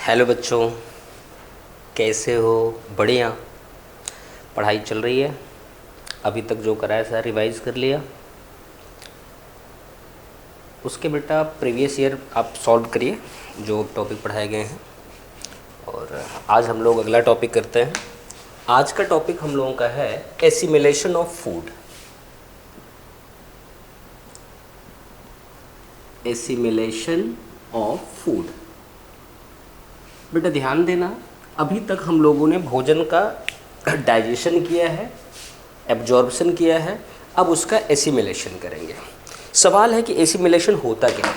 Hello बच्चों, कैसे हो? बढ़िया। पढ़ाई चल रही है? अभी तक जो करा है सारा रिवाइज कर लिया? उसके बेटा प्रीवियस ईयर आप सॉल्व करिए जो टॉपिक पढ़ाए गए हैं। और आज हम लोग अगला टॉपिक करते हैं। आज का टॉपिक हम लोगों का है assimilation of food. Assimilation of food. बेटा ध्यान देना, अभी तक हम लोगों ने भोजन का डाइजेशन किया है, एब्जॉर्प्शन किया है, अब उसका एसिमिलेशन करेंगे। सवाल है कि एसिमिलेशन होता क्या है?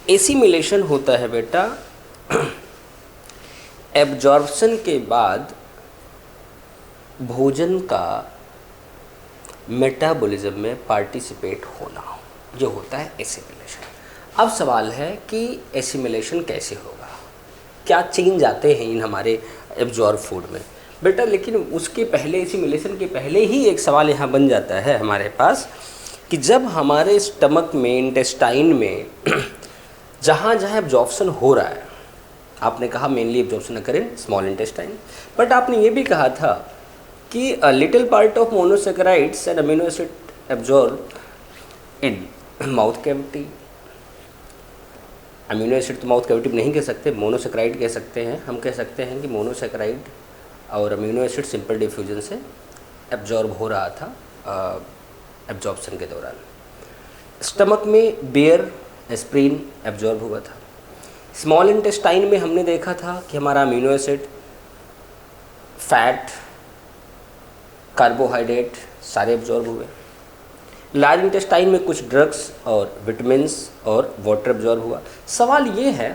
एसिमिलेशन होता है बेटा एब्जॉर्प्शन के बाद भोजन का मेटाबॉलिज्म में पार्टिसिपेट होना, जो होता है एसिमिलेशन। अब सवाल है कि एसिमिलेशन कैसे होगा, क्या चेंज आते हैं इन हमारे एब्जॉर्ब फूड में बेटा। लेकिन उसके पहले, एसिमिलेशन के पहले ही एक सवाल यहाँ बन जाता है हमारे पास कि जब हमारे स्टमक में, इंटेस्टाइन में जहाँ जहाँ एब्जॉर्प्शन हो रहा है, आपने कहा मेनली एब्जॉर्प्शन करें स्मॉल इंटेस्टाइन, बट आपने ये भी कहा था कि a little part of monosaccharides and amino acid absorb in mouth cavity. Amino acid तो माउथ कैविटी नहीं कह सकते, मोनोसेकेराइड कह सकते हैं। हम कह सकते हैं कि मोनोसेकेराइड और अमीनो एसिड सिंपल डिफ्यूजन से एब्जॉर्ब हो रहा था एब्जॉर्प्शन के दौरान। स्टमक में बियर, एस्प्रीन एब्जॉर्ब हुआ था। स्मॉल इंटेस्टाइन में हमने देखा था कि हमारा अमीनो एसिड, फैट, कार्बोहाइड्रेट सारे एब्जॉर्ब हुए। लार्ज इंटेस्टाइन में कुछ ड्रग्स और विटामिन्स और वाटर एब्जॉर्ब हुआ। सवाल ये है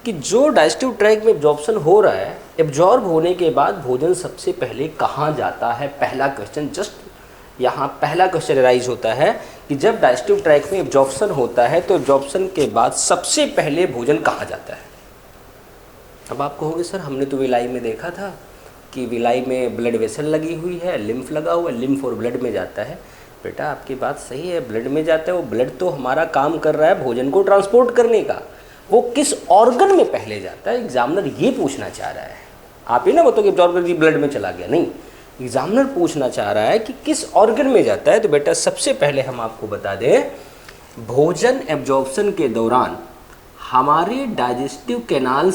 कि जो डाइजेस्टिव ट्रैक्ट में एब्जॉर्प्शन हो रहा है, एब्जॉर्ब होने के बाद भोजन सबसे पहले कहाँ जाता है? पहला क्वेश्चन, जस्ट यहाँ पहला क्वेश्चन राइज होता है कि जब डाइजेस्टिव ट्रैक्ट में एब्जॉर्प्शन होता है तो एब्जॉर्प्शन के बाद सबसे पहले भोजन कहाँ जाता है? अब आप कहोगे सर हमने तो विलाई में देखा था कि विलाई में ब्लड वेसल लगी हुई है, लिम्फ लगा हुआ है, लिम्फ और ब्लड में जाता है। बेटा आपकी बात सही है, ब्लड में जाता है। वो ब्लड तो हमारा काम कर रहा है भोजन को ट्रांसपोर्ट करने का। वो किस ऑर्गन में पहले जाता है, एग्जामिनर ये पूछना चाह रहा है। आप ही ना बताओ कि एब्जॉर्ब जी ब्लड में चला गया, नहीं, एग्जामिनर पूछना चाह रहा है कि किस ऑर्गन में जाता है। तो बेटा सबसे पहले हम आपको बता दें, भोजन एब्जॉर्प्शन के दौरान हमारे डाइजेस्टिव कैनाल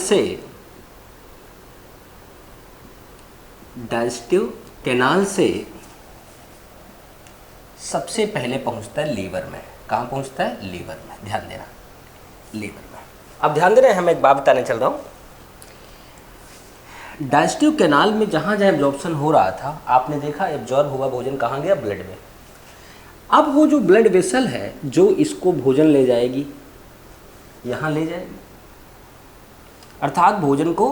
से सबसे पहले पहुंचता है लीवर में। कहाँ पहुंचता है? लीवर में। ध्यान देना, लीवर में। अब ध्यान दे रहे हैं, मैं एक बात बताने चल रहा हूँ। डाइजेस्टिव कैनाल में जहाँ जहाँ एब्जॉर्प्शन हो रहा था, आपने देखा एब्जॉर्ब हुआ भोजन कहाँ गया? ब्लड में। अब वो जो ब्लड वेसल है जो इसको भोजन ले जाएगी, यहाँ ले जाएगी, अर्थात भोजन को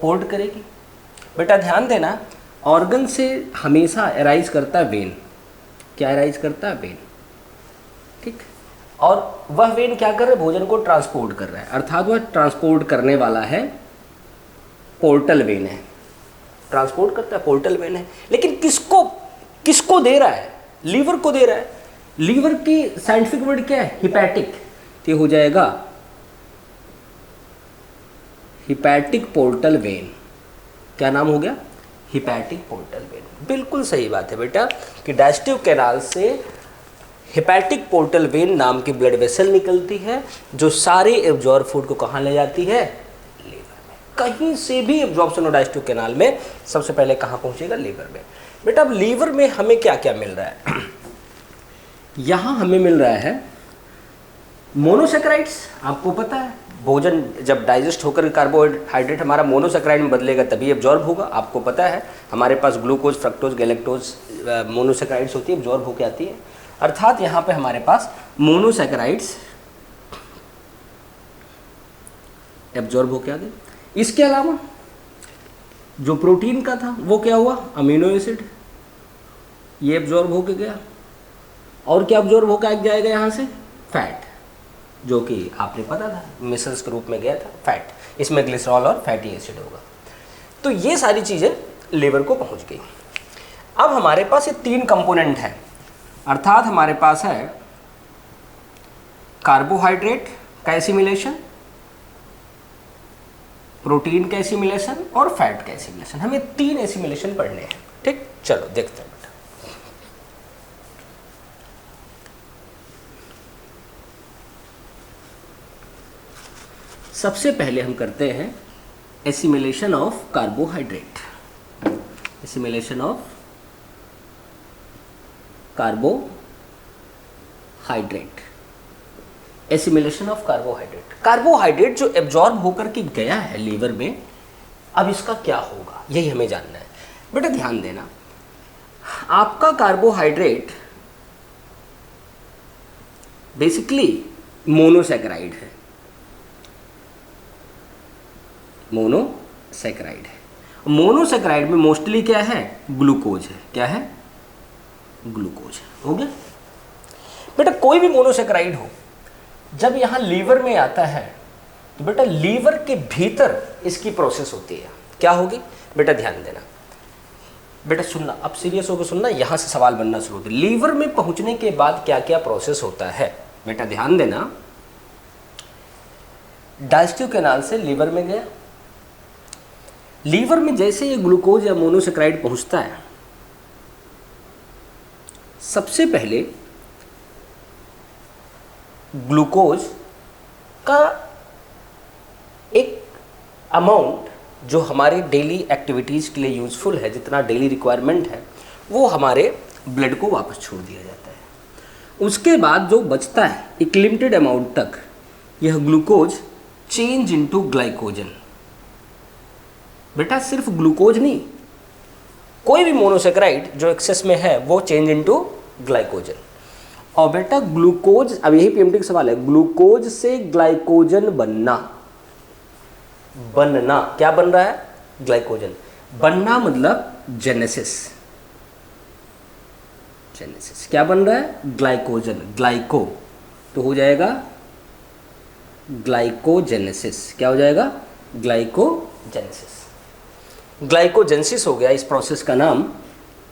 पोर्ट करेगी। बेटा ध्यान देना, ऑर्गन से हमेशा अराइज करता है वेन। क्या अराइज करता है? वेन। ठीक, और वह वेन क्या कर रहा है? भोजन को ट्रांसपोर्ट कर रहा है, अर्थात वह ट्रांसपोर्ट करने वाला है, पोर्टल वेन है। ट्रांसपोर्ट करता है, पोर्टल वेन है। लेकिन किसको दे रहा है? लीवर को दे रहा है। लीवर की साइंटिफिक वर्ड क्या है? हिपैटिक। तो हो जाएगा हिपैटिक पोर्टल वेन। क्या नाम हो गया? Hepatic portal vein. बिल्कुल सही बात है बेटा कि डाइजेस्टिव कैनाल से हिपैटिक पोर्टल वेन नाम की ब्लड वेसल निकलती है जो सारे एब्जॉर्ब फूड को कहाँ ले जाती है? लीवर में। कहीं से भी एब्जॉर्प्शन हो डाइजेस्टिव कैनाल में, सबसे पहले कहाँ पहुँचेगा? लीवर में। बेटा अब लीवर में हमें क्या क्या मिल रहा है? यहाँ हमें मिल रहा है मोनोसेकेराइड्स। आपको पता है भोजन जब डाइजेस्ट होकर कार्बोहाइड्रेट हमारा मोनोसेकेराइड में बदलेगा तभी एब्जॉर्ब होगा। आपको पता है हमारे पास ग्लूकोज, फ्रक्टोज, गैलेक्टोज मोनोसेकेराइड्स होती है, एब्जॉर्ब होकर आती है। अर्थात यहाँ पे हमारे पास मोनोसेकेराइड्स एब्जॉर्ब होकर आ गए। इसके अलावा जो प्रोटीन का था वो क्या हुआ? अमीनो एसिड, ये एब्जॉर्ब होकर गया। और क्या एब्जॉर्ब होकर जाएगा यहाँ से? फैट, जो कि आपने पता था मिसल्स के रूप में गया था फैट। इसमें ग्लिसरॉल और फैटी एसिड होगा। तो ये सारी चीज़ें लीवर को पहुंच गई। अब हमारे पास ये तीन कंपोनेंट हैं, अर्थात हमारे पास है कार्बोहाइड्रेट का एसिमिलेशन, प्रोटीन का एसिमिलेशन और फैट का एसिमिलेशन, हमें 3 एसिमिलेशन पढ़ने हैं। ठीक, चलो देखते हैं बेटा। सबसे पहले हम करते हैं assimilation of carbohydrate. Assimilation of carbohydrate, assimilation of carbohydrate. Carbohydrate जो एब्जॉर्ब होकर के गया है लीवर में, अब इसका क्या होगा यही हमें जानना है। बेटा ध्यान देना, आपका कार्बोहाइड्रेट बेसिकली मोनोसैकेराइड है, मोनोसैकेराइड है। मोनोसैकेराइड में मोस्टली क्या है, ग्लूकोज है। क्या है, ग्लूकोज है। हो गया बेटा। कोई भी मोनोसैकेराइड हो जब यहाँ लीवर में आता है तो बेटा लीवर के भीतर इसकी प्रोसेस होती है। क्या होगी बेटा, ध्यान देना बेटा, सुनना, अब सीरियस होकर सुनना, यहाँ से सवाल बनना शुरू होते। लीवर में पहुँचने के बाद क्या क्या प्रोसेस होता है बेटा, ध्यान देना। डाइजेस्टिव कैनाल से लीवर में गया, लीवर में जैसे ये ग्लूकोज या मोनोसैकेराइड पहुँचता है, सबसे पहले ग्लूकोज का एक अमाउंट जो हमारे डेली एक्टिविटीज़ के लिए यूज़फुल है, जितना डेली रिक्वायरमेंट है, वो हमारे ब्लड को वापस छोड़ दिया जाता है। उसके बाद जो बचता है एक लिमिटेड अमाउंट तक, यह ग्लूकोज चेंज इनटू ग्लाइकोजन। बेटा सिर्फ ग्लूकोज नहीं, कोई भी मोनोसैकेराइड जो एक्सेस में है वो चेंज इनटू ग्लाइकोजन। और बेटा ग्लूकोज, अब यही पीएमटी का सवाल है, ग्लूकोज से ग्लाइकोजन बनना, क्या बन रहा है, ग्लाइकोजन बनना, मतलब जेनेसिस। जेनेसिस क्या बन रहा है, ग्लाइकोजन, ग्लाइको तो हो जाएगा ग्लाइकोजेनेसिस। क्या हो जाएगा, ग्लाइकोजेनेसिस। ग्लाइकोजेनेसिस हो गया इस प्रोसेस का नाम।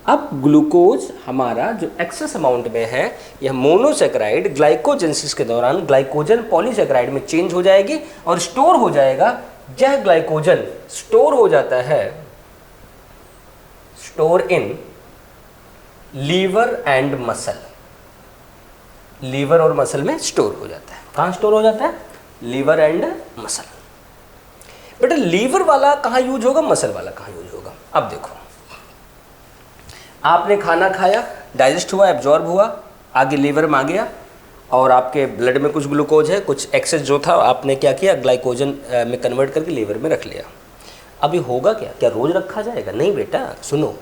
अब ग्लूकोज हमारा जो एक्सेस अमाउंट में है, यह मोनोसैकेराइड ग्लाइकोजेनेसिस के दौरान ग्लाइकोजन पॉलीसैकेराइड में चेंज हो जाएगी और स्टोर हो जाएगा। यह ग्लाइकोजन स्टोर हो जाता है, store in liver and muscle. Liver और मसल में स्टोर हो जाता है। कहाँ स्टोर हो जाता है, लीवर एंड मसल। बेटा लीवर वाला कहाँ यूज होगा, मसल वाला कहाँ यूज होगा। अब देखो, आपने खाना खाया, डाइजेस्ट हुआ, एब्जॉर्ब हुआ, आगे लीवर में आ गया और आपके ब्लड में कुछ ग्लूकोज है, कुछ एक्सेस जो था आपने क्या किया, ग्लाइकोजन में कन्वर्ट करके लीवर में रख लिया। अभी होगा क्या, क्या रोज रखा जाएगा, नहीं बेटा सुनो,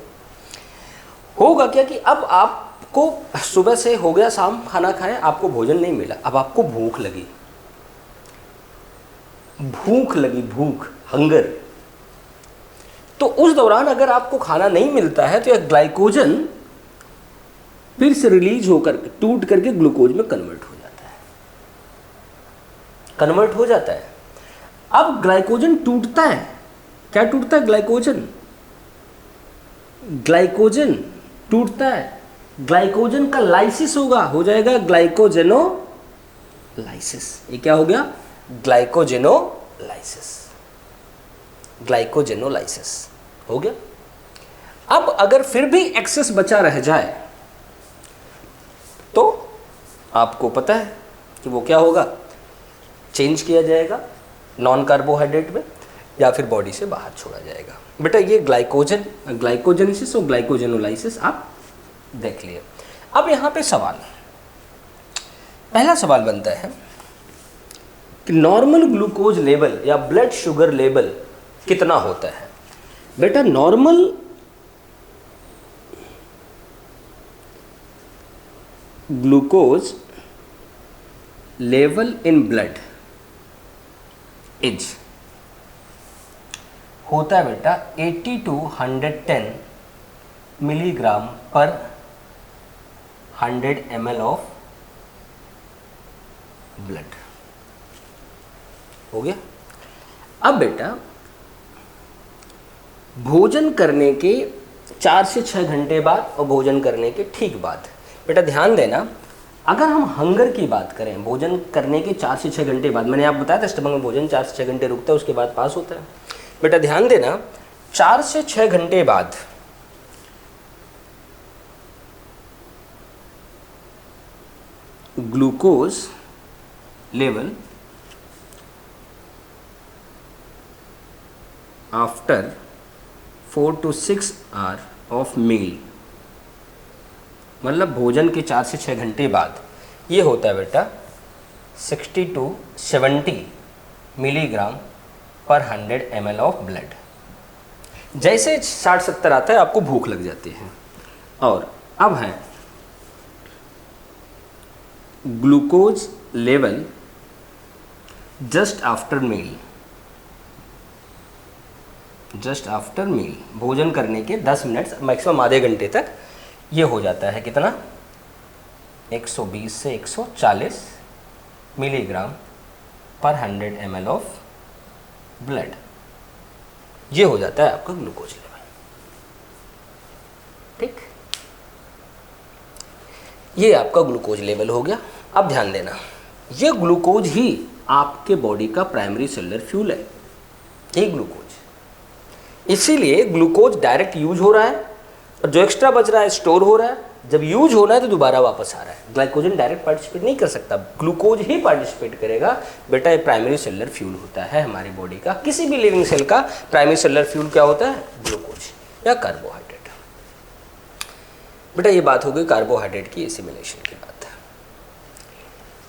होगा क्या कि अब आपको सुबह से हो गया, शाम खाना खाया, आपको भोजन नहीं मिला, अब आपको भूख लगी, भूख, हंगर। तो उस दौरान अगर आपको खाना नहीं मिलता है तो यह ग्लाइकोजन फिर से रिलीज होकर टूट करके ग्लूकोज में कन्वर्ट हो जाता है। अब ग्लाइकोजन टूटता है, क्या टूटता है, ग्लाइकोजन टूटता है, ग्लाइकोजन का लाइसिस होगा, हो जाएगा ग्लाइकोजेनोलाइसिस। ये क्या हो गया, ग्लाइकोजेनोलाइसिस हो गया। अब अगर फिर भी एक्सेस बचा रह जाए तो आपको पता है कि वो क्या होगा, चेंज किया जाएगा नॉन कार्बोहाइड्रेट में या फिर बॉडी से बाहर छोड़ा जाएगा। बेटा ये ग्लाइकोजेनेसिस और ग्लाइकोजेनोलाइसिस आप देख लिए। अब यहाँ पे सवाल, पहला सवाल बनता है कि नॉर्मल ग्लूकोज लेवल या ब्लड शुगर लेवल कितना होता है। बेटा normal glucose level in blood is होता है बेटा 80 to 110 मिलीग्राम पर 100 ml ऑफ ब्लड। हो गया। अब बेटा भोजन करने के 4 से 6 घंटे बाद और भोजन करने के ठीक बाद, बेटा ध्यान देना, अगर हम हंगर की बात करें, भोजन करने के 4 से 6 घंटे बाद, मैंने आप बताया था स्टमक में भोजन 4 से 6 घंटे रुकता है, उसके बाद पास होता है। बेटा ध्यान देना, 4 से 6 घंटे बाद glucose level after 4 to 6 hour of meal, मतलब भोजन के 4 से 6 घंटे बाद ये होता है बेटा 60 to 70 मिलीग्राम पर 100 ml ऑफ ब्लड। जैसे 60-70 आता है आपको भूख लग जाती है। और अब है glucose level just after meal, just after meal, भोजन करने के 10 मिनट मैक्सिमम आधे घंटे तक ये हो जाता है कितना, 120 से 140 मिलीग्राम पर 100 ml ऑफ ब्लड। ये हो जाता है आपका ग्लूकोज लेवल। ठीक, ये आपका ग्लूकोज लेवल हो गया। अब ध्यान देना, ये ग्लूकोज ही आपके बॉडी का प्राइमरी सेलुलर फ्यूल है, ये ग्लूकोज। इसीलिए ग्लूकोज डायरेक्ट यूज हो रहा है और जो एक्स्ट्रा बच रहा है स्टोर हो रहा है, जब यूज होना है तो दोबारा वापस आ रहा है। ग्लाइकोजन डायरेक्ट पार्टिसिपेट नहीं कर सकता, ग्लूकोज ही पार्टिसिपेट करेगा। बेटा ये प्राइमरी सेलुलर फ्यूल होता है हमारी बॉडी का, किसी भी लिविंग सेल का प्राइमरी सेलुलर फ्यूल क्या होता है, ग्लूकोज या कार्बोहाइड्रेट। बेटा ये बात हो गई कार्बोहाइड्रेट की एसिमिलेशन की बात है।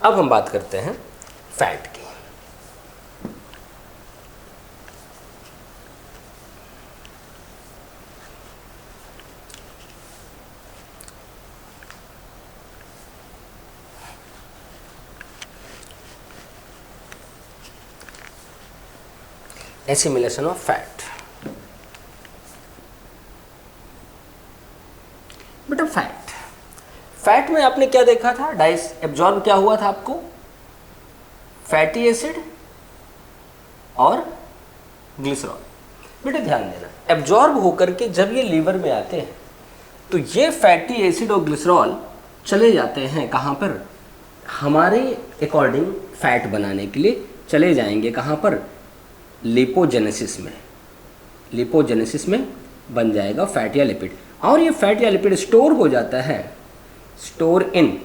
अब हम बात करते हैं फैट की। Assimilation of fat. बेटा फैट में आपने क्या देखा था, डाइस एब्जॉर्ब क्या हुआ था आपको, फैटी एसिड और ग्लिसरॉल। बेटा ध्यान देना, एब्जॉर्ब होकर के जब ये लीवर में आते हैं तो ये फैटी एसिड और ग्लिसरॉल चले जाते हैं कहाँ पर, हमारे अकॉर्डिंग फैट बनाने के लिए चले जाएंगे कहाँ पर, लिपोजेनेसिस में। लिपोजेनेसिस में बन जाएगा फैट या लिपिड, और ये फैट या लिपिड स्टोर हो जाता है, स्टोर इन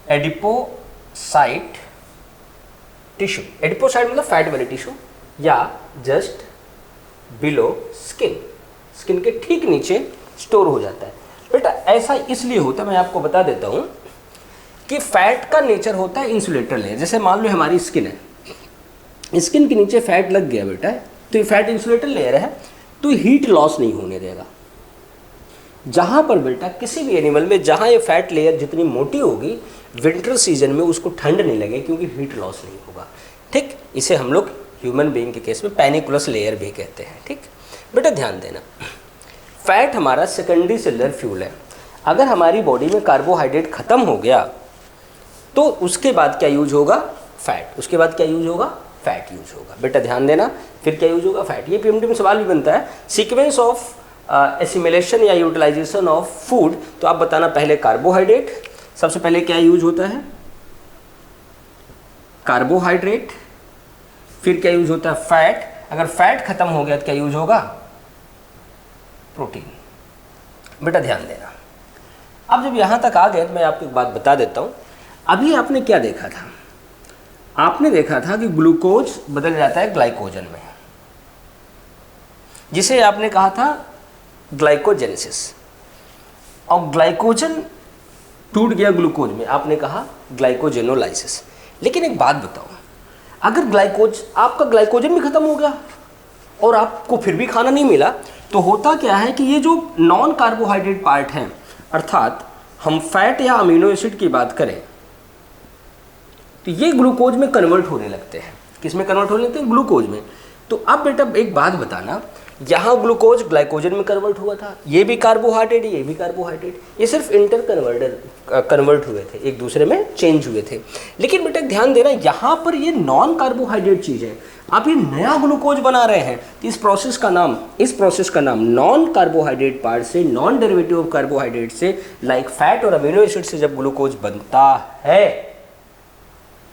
एडिपोसाइट टिश्यू। एडिपोसाइट मतलब फैट वाली टिश्यू, या जस्ट बिलो स्किन के ठीक नीचे स्टोर हो जाता है। बेटा ऐसा इसलिए होता है, मैं आपको बता देता हूँ कि फैट का नेचर होता है इंसुलेटर लेयर। जैसे मान लो हमारी स्किन है, स्किन के नीचे फैट लग गया बेटा, तो ये फैट इंसुलेटर लेयर है, तो हीट लॉस नहीं होने देगा। जहाँ पर बेटा किसी भी एनिमल में जहाँ ये फैट लेयर जितनी मोटी होगी, विंटर सीजन में उसको ठंड नहीं लगे क्योंकि हीट लॉस नहीं होगा। ठीक, इसे हम लोग ह्यूमन बीइंग के केस में पैनिकुलस लेयर भी कहते हैं। ठीक बेटा ध्यान देना, फैट हमारा सेकेंडरी सेलुलर फ्यूल है। अगर हमारी बॉडी में कार्बोहाइड्रेट खत्म हो गया तो उसके बाद क्या यूज होगा, फैट। उसके बाद क्या यूज होगा, फैट यूज होगा। बेटा ध्यान देना, फिर क्या यूज होगा, फैट। ये पीएमटी में सवाल भी बनता है, सीक्वेंस ऑफ एसिमिलेशन या यूटिलाइजेशन ऑफ फूड। तो आप बताना पहले कार्बोहाइड्रेट, सबसे पहले क्या यूज होता है, कार्बोहाइड्रेट, फिर क्या यूज होता है, फैट। अगर फैट खत्म हो गया तो क्या यूज होगा, प्रोटीन। बेटा ध्यान देना, अब जब यहां तक आ गए तो मैं आपको एक बात बता देता हूं। अभी आपने क्या देखा था, आपने देखा था कि ग्लूकोज बदल जाता है ग्लाइकोजन में, जिसे आपने कहा था ग्लाइकोजेनेसिस, और ग्लाइकोजन टूट गया ग्लूकोज में, आपने कहा ग्लाइकोजेनोलाइसिस। लेकिन एक बात बताओ, अगर आपका ग्लाइकोजन भी खत्म हो गया और आपको फिर भी खाना नहीं मिला, तो होता क्या है कि ये जो नॉन कार्बोहाइड्रेट पार्ट है, अर्थात हम फैट या अमीनो एसिड की बात करें, तो ये ग्लूकोज में कन्वर्ट होने लगते हैं। किस में कन्वर्ट होने लगते हैं, ग्लूकोज में। तो अब बेटा एक बात बताना, यहाँ ग्लूकोज ग्लाइकोजन में कन्वर्ट हुआ था, ये भी कार्बोहाइड्रेट, ये भी कार्बोहाइड्रेट, ये सिर्फ कन्वर्ट हुए थे, एक दूसरे में चेंज हुए थे। लेकिन बेटा ध्यान देना, यहाँ पर ये नॉन कार्बोहाइड्रेट चीज़ है। आप ये नया ग्लूकोज बना रहे हैं, तो इस प्रोसेस का नाम नॉन कार्बोहाइड्रेट पार्ट से, नॉन डेरिवेटिव ऑफ कार्बोहाइड्रेट से, लाइक फैट और अमीनो एसिड से जब ग्लूकोज बनता है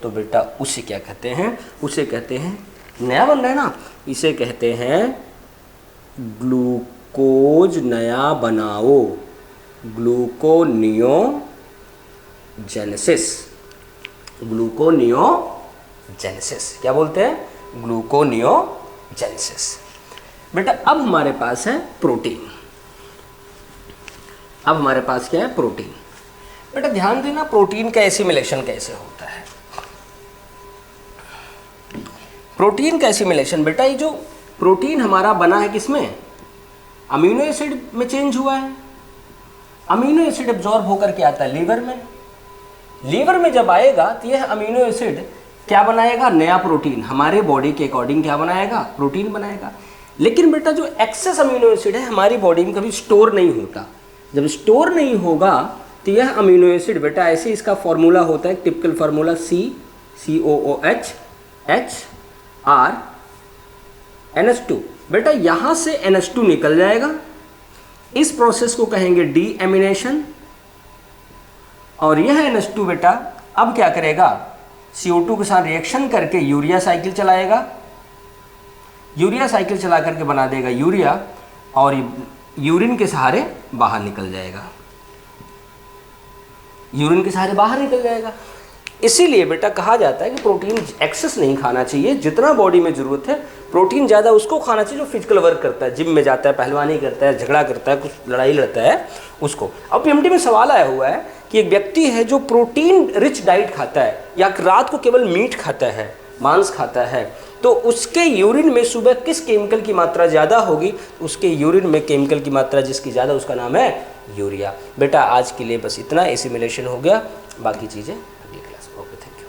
तो बेटा उसे क्या कहते हैं, उसे कहते हैं, नया बन रहा है ना, इसे कहते हैं ग्लूकोज नया बनाओ, ग्लूकोनियोजेनेसिस। ग्लूकोनियोजेनेसिस क्या बोलते हैं, ग्लूकोनियोजेनेसिस। बेटा अब हमारे पास है प्रोटीन, अब हमारे पास क्या है, प्रोटीन। बेटा ध्यान देना प्रोटीन का एसिमिलेशन कैसे होता है। प्रोटीन का एसिमिलेशन, बेटा ये जो प्रोटीन हमारा बना है किसमें, अमीनो एसिड में चेंज हुआ है। अमीनो एसिड एब्जॉर्ब होकर के आता है लीवर में, लीवर में जब आएगा तो यह अमीनो एसिड क्या बनाएगा, नया प्रोटीन, हमारे बॉडी के अकॉर्डिंग क्या बनाएगा, प्रोटीन बनाएगा। लेकिन बेटा जो एक्सेस अमीनो एसिड है हमारी बॉडी में कभी स्टोर नहीं होता, जब स्टोर नहीं होगा तो यह अमीनो एसिड बेटा ऐसे इसका फॉर्मूला होता है, typical formula COOH HR NH2। बेटा यहाँ से NH2 निकल जाएगा, इस प्रोसेस को कहेंगे डीएमिनेशन, और यह NH2 बेटा अब क्या करेगा, CO2 के साथ रिएक्शन करके यूरिया साइकिल चलाएगा, यूरिया साइकिल चला करके बना देगा यूरिया, और यूरिन के सहारे बाहर निकल जाएगा, यूरिन के सहारे बाहर निकल जाएगा। इसीलिए बेटा कहा जाता है कि प्रोटीन एक्सेस नहीं खाना चाहिए, जितना बॉडी में ज़रूरत है प्रोटीन ज़्यादा उसको खाना चाहिए जो फिजिकल वर्क करता है, जिम में जाता है, पहलवानी करता है, झगड़ा करता है, कुछ लड़ाई लड़ता है उसको। अब PMT में सवाल आया हुआ है कि एक व्यक्ति है जो प्रोटीन रिच डाइट खाता है या रात को केवल मीट खाता है, मांस खाता है, तो उसके यूरिन में सुबह किस केमिकल की मात्रा ज़्यादा होगी, उसके यूरिन में केमिकल की मात्रा जिसकी ज़्यादा उसका नाम है यूरिया। बेटा आज के लिए बस इतना, एसिमिलेशन हो गया, बाकी चीज़ें अगली क्लास में। Okay, thank you.